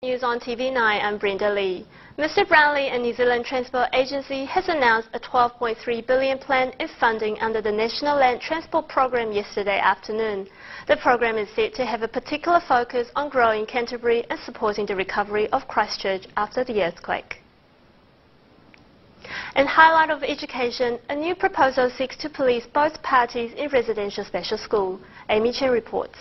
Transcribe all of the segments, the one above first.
News on TV9, I'm Brenda Lee. Mr Brownlee and New Zealand Transport Agency has announced a $12.3 billion plan in funding under the National Land Transport Program yesterday afternoon. The program is said to have a particular focus on growing Canterbury and supporting the recovery of Christchurch after the earthquake. In highlight of education, a new proposal seeks to police both parties in residential special school. Amy Chen reports.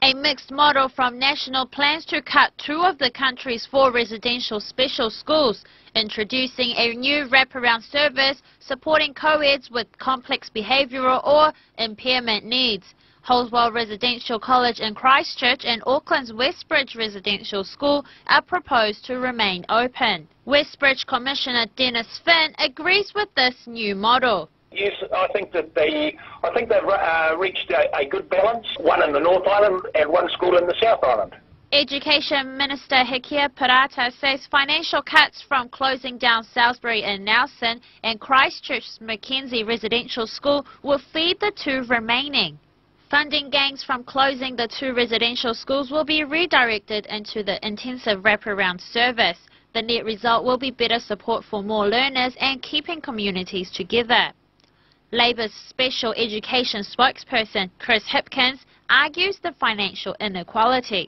A mixed model from national plans to cut 2 of the country's 4 residential special schools, introducing a new wraparound service supporting co-eds with complex behavioural or impairment needs. Holswell Residential College in Christchurch and Auckland's Westbridge Residential School are proposed to remain open. Westbridge Commissioner Dennis Finn agrees with this new model. Yes, I think they've reached a good balance, one in the North Island and one school in the South Island. Education Minister Hekia Parata says financial cuts from closing down Salisbury and Nelson and Christchurch's Mackenzie Residential School will feed the 2 remaining. Funding gains from closing the 2 residential schools will be redirected into the intensive wraparound service. The net result will be better support for more learners and keeping communities together. Labour's Special Education spokesperson, Chris Hipkins, argues the financial inequality.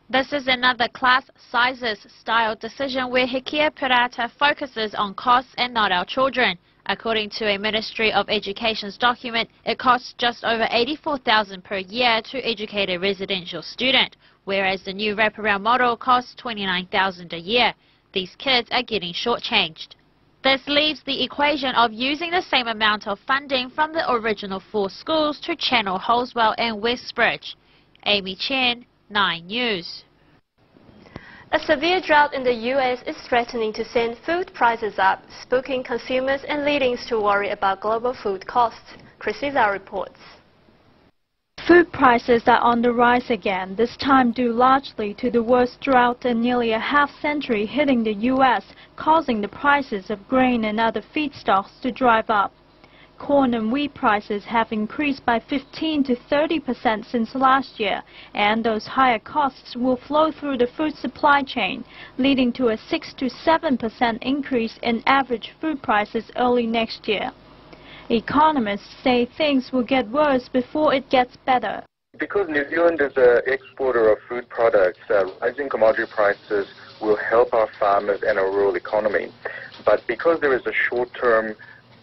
This is another class sizes style decision where Hekia Parata focuses on costs and not our children. According to a Ministry of Education's document, it costs just over $84,000 per year to educate a residential student, whereas the new wraparound model costs $29,000 a year. These kids are getting shortchanged. This leaves the equation of using the same amount of funding from the original 4 schools to channel Holswell and Westbridge. Amy Chen, 9 News. A severe drought in the US is threatening to send food prices up, spooking consumers and leading to worry about global food costs. Chrissy reports. Food prices are on the rise again, this time due largely to the worst drought in nearly a half-century hitting the U.S., causing the prices of grain and other feedstocks to drive up. Corn and wheat prices have increased by 15% to 30% since last year, and those higher costs will flow through the food supply chain, leading to a 6% to 7% increase in average food prices early next year. Economists say things will get worse before it gets better. Because New Zealand is an exporter of food products, rising commodity prices will help our farmers and our rural economy. But because there is a short-term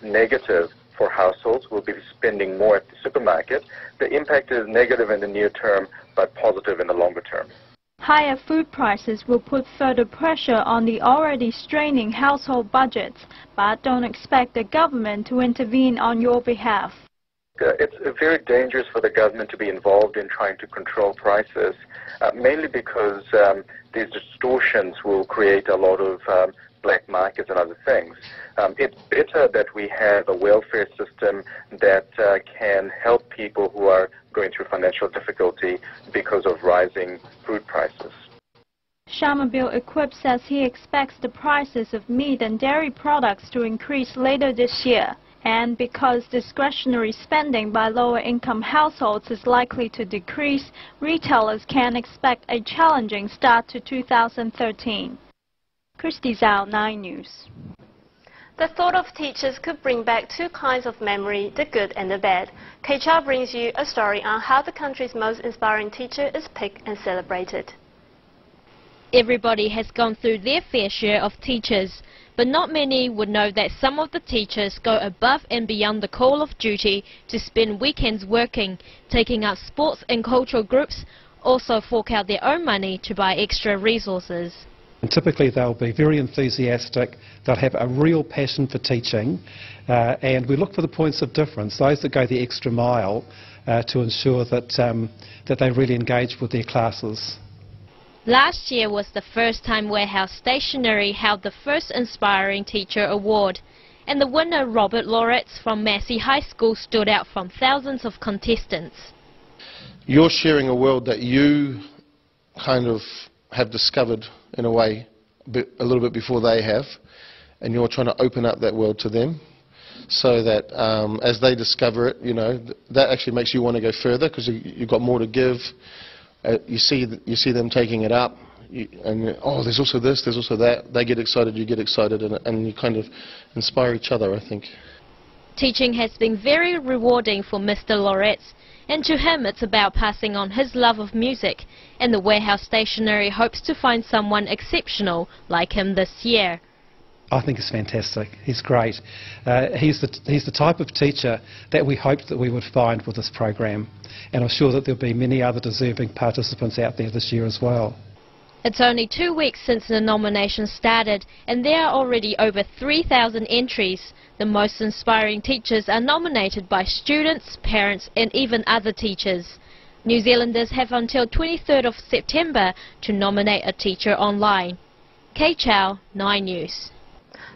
negative for households who will be spending more at the supermarket, the impact is negative in the near term but positive in the longer term. Higher food prices will put further pressure on the already straining household budgets, but don't expect the government to intervene on your behalf. It's very dangerous for the government to be involved in trying to control prices, mainly because these distortions will create a lot of black markets and other things. It's better that we have a welfare system that can help people who are going through financial difficulty because of rising food prices. Shammabil Equip says he expects the prices of meat and dairy products to increase later this year. And because discretionary spending by lower-income households is likely to decrease, retailers can expect a challenging start to 2013. Christy Zhao, 9 News. The thought of teachers could bring back 2 kinds of memory, the good and the bad. KCHA brings you a story on how the country's most inspiring teacher is picked and celebrated. Everybody has gone through their fair share of teachers, but not many would know that some of the teachers go above and beyond the call of duty to spend weekends working, taking up sports and cultural groups, also fork out their own money to buy extra resources. And typically they'll be very enthusiastic, they'll have a real passion for teaching, and we look for the points of difference, those that go the extra mile to ensure that they really engage with their classes. Last year was the first time Warehouse Stationery held the first Inspiring Teacher Award, and the winner, Robert Loritz from Massey High School, stood out from thousands of contestants. You're sharing a world that you kind of have discovered in a way a little bit before they have, and you're trying to open up that world to them so that as they discover it, you know, that actually makes you want to go further because you've got more to give. You see them taking it up, oh, there's also this, there's also that. They get excited, you get excited, and you kind of inspire each other, I think. Teaching has been very rewarding for Mr. Loretz, and to him it's about passing on his love of music, and the Warehouse Stationery hopes to find someone exceptional like him this year. I think it's fantastic. He's great. He's the type of teacher that we hoped that we would find with this program, and I'm sure that there'll be many other deserving participants out there this year as well. It's only 2 weeks since the nomination started, and there are already over 3,000 entries. The most inspiring teachers are nominated by students, parents and even other teachers. New Zealanders have until 23rd of September to nominate a teacher online. Kay Chow, 9 News.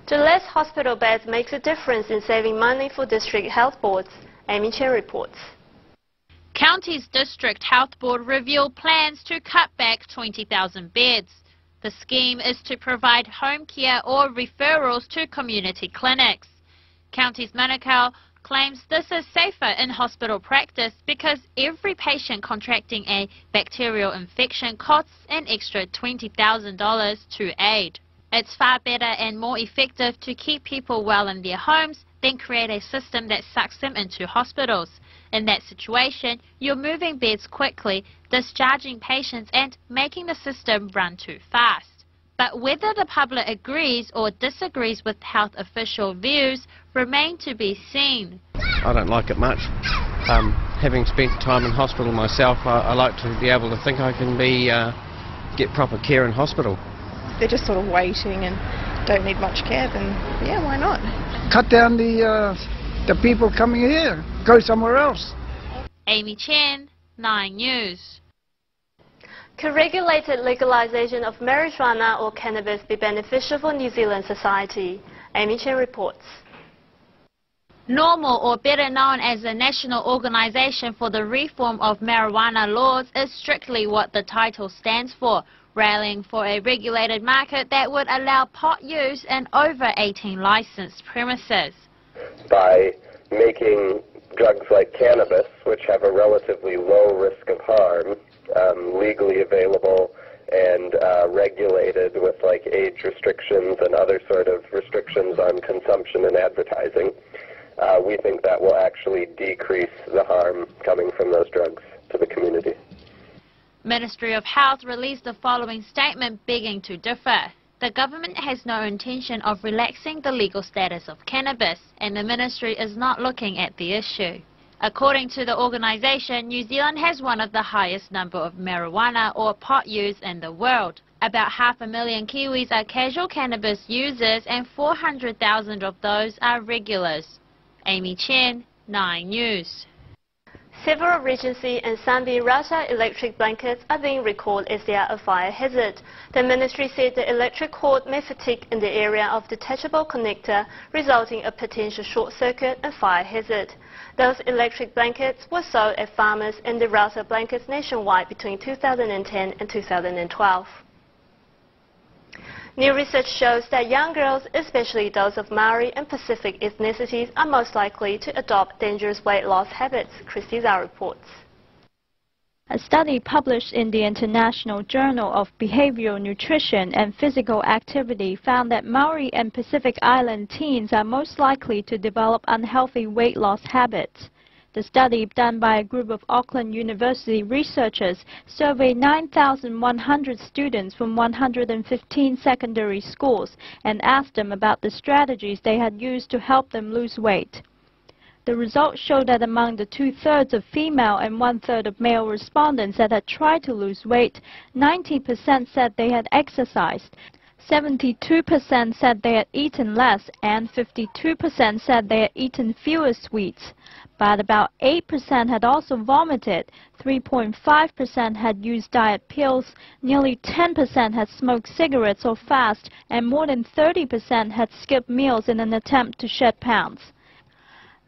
Do less hospital beds makes a difference in saving money for district health boards? Amy Chen reports. County's District Health Board revealed plans to cut back 20,000 beds. The scheme is to provide home care or referrals to community clinics. County's Manukau claims this is safer in hospital practice because every patient contracting a bacterial infection costs an extra $20,000 to aid. It's far better and more effective to keep people well in their homes than create a system that sucks them into hospitals. In that situation, you're moving beds quickly, discharging patients and making the system run too fast. But whether the public agrees or disagrees with health official views remain to be seen. I don't like it much. Having spent time in hospital myself, I like to be able to think I can get proper care in hospital. They're just sort of waiting and don't need much care, then yeah, why not? Cut down the people coming here, go somewhere else. Amy Chen, 9 News. Could regulated legalization of marijuana or cannabis be beneficial for New Zealand society? Amy Chen reports. Normal, or better known as the National Organization for the Reform of Marijuana Laws, is strictly what the title stands for, rallying for a regulated market that would allow pot use in over 18 licensed premises. By making drugs like cannabis, which have a relatively low risk of harm, legally available and regulated with like age restrictions and other sort of restrictions on consumption and advertising, we think that will actually decrease the harm coming from those drugs to the community. Ministry of Health released the following statement begging to differ. The government has no intention of relaxing the legal status of cannabis, and the ministry is not looking at the issue. According to the organisation, New Zealand has one of the highest number of marijuana or pot use in the world. About 500,000 Kiwis are casual cannabis users and 400,000 of those are regulars. Amy Chen, 9 News. Several Regency and Sunbeam router electric blankets are being recalled as they are a fire hazard. The ministry said the electric cord may fatigue in the area of detachable connector, resulting in a potential short circuit and fire hazard. Those electric blankets were sold at farmers in the router blankets nationwide between 2010 and 2012. New research shows that young girls, especially those of Maori and Pacific ethnicities, are most likely to adopt dangerous weight loss habits. Christy Zhao reports. A study published in the International Journal of Behavioral Nutrition and Physical Activity found that Maori and Pacific Island teens are most likely to develop unhealthy weight loss habits. The study, done by a group of Auckland University researchers, surveyed 9,100 students from 115 secondary schools and asked them about the strategies they had used to help them lose weight. The results showed that among the 2/3 of female and 1/3 of male respondents that had tried to lose weight, 90% said they had exercised, 72% said they had eaten less, and 52% said they had eaten fewer sweets. But about 8% had also vomited, 3.5% had used diet pills, nearly 10% had smoked cigarettes or fast, and more than 30% had skipped meals in an attempt to shed pounds.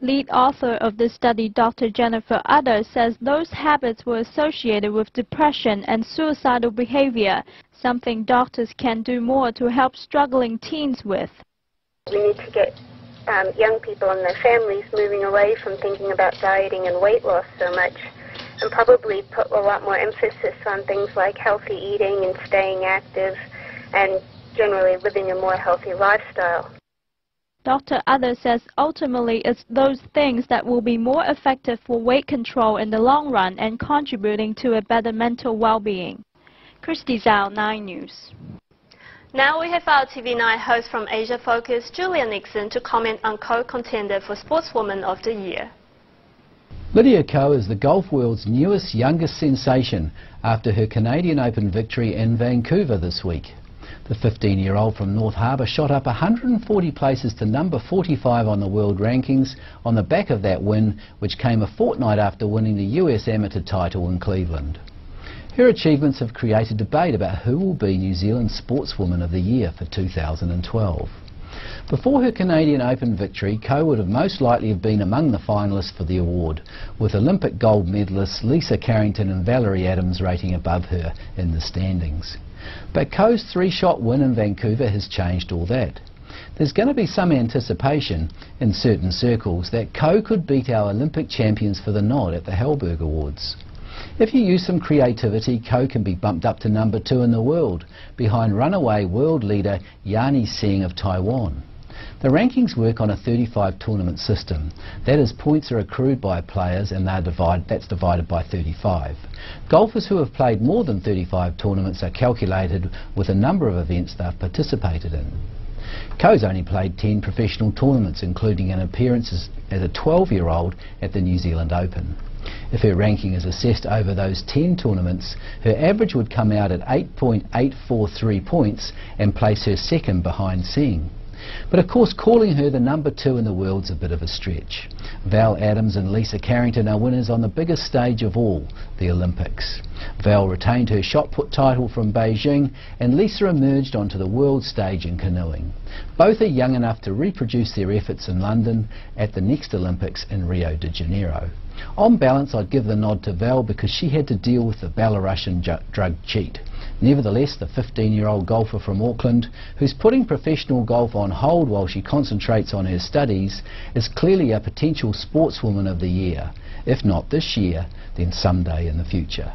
Lead author of this study, Dr. Jennifer Udder, says those habits were associated with depression and suicidal behavior, something doctors can do more to help struggling teens with. We need to get young people and their families moving away from thinking about dieting and weight loss so much and probably put a lot more emphasis on things like healthy eating and staying active and generally living a more healthy lifestyle. Dr. Adler says ultimately it's those things that will be more effective for weight control in the long run and contributing to a better mental well-being. Christy Zhao, 9 News. Now we have our TV9 host from Asia Focus, Julia Nixon, to comment on co-contender for Sportswoman of the Year. Lydia Ko is the golf world's newest, youngest sensation after her Canadian Open victory in Vancouver this week. The 15-year-old from North Harbour shot up 140 places to number 45 on the world rankings on the back of that win, which came a fortnight after winning the US Amateur title in Cleveland. Her achievements have created debate about who will be New Zealand's Sportswoman of the Year for 2012. Before her Canadian Open victory, Ko would have most likely have been among the finalists for the award, with Olympic gold medalists Lisa Carrington and Valerie Adams rating above her in the standings. But Ko's 3-shot win in Vancouver has changed all that. There's going to be some anticipation in certain circles that Ko could beat our Olympic champions for the nod at the Hellberg Awards. If you use some creativity, Ko can be bumped up to number 2 in the world, behind runaway world leader Yani Tseng of Taiwan. The rankings work on a 35 tournament system. That is, points are accrued by players and that's divided by 35. Golfers who have played more than 35 tournaments are calculated with a number of events they've participated in. Ko's only played 10 professional tournaments, including an appearance as a 12-year-old at the New Zealand Open. If her ranking is assessed over those 10 tournaments, her average would come out at 8.843 points and place her second behind Tseng. But of course, calling her the number 2 in the world's a bit of a stretch. Val Adams and Lisa Carrington are winners on the biggest stage of all, the Olympics. Val retained her shot put title from Beijing, and Lisa emerged onto the world stage in canoeing. Both are young enough to reproduce their efforts in London at the next Olympics in Rio de Janeiro. On balance, I'd give the nod to Val because she had to deal with the Belarusian drug cheat. Nevertheless, the 15-year-old golfer from Auckland, who's putting professional golf on hold while she concentrates on her studies, is clearly a potential Sportswoman of the Year. If not this year, then someday in the future.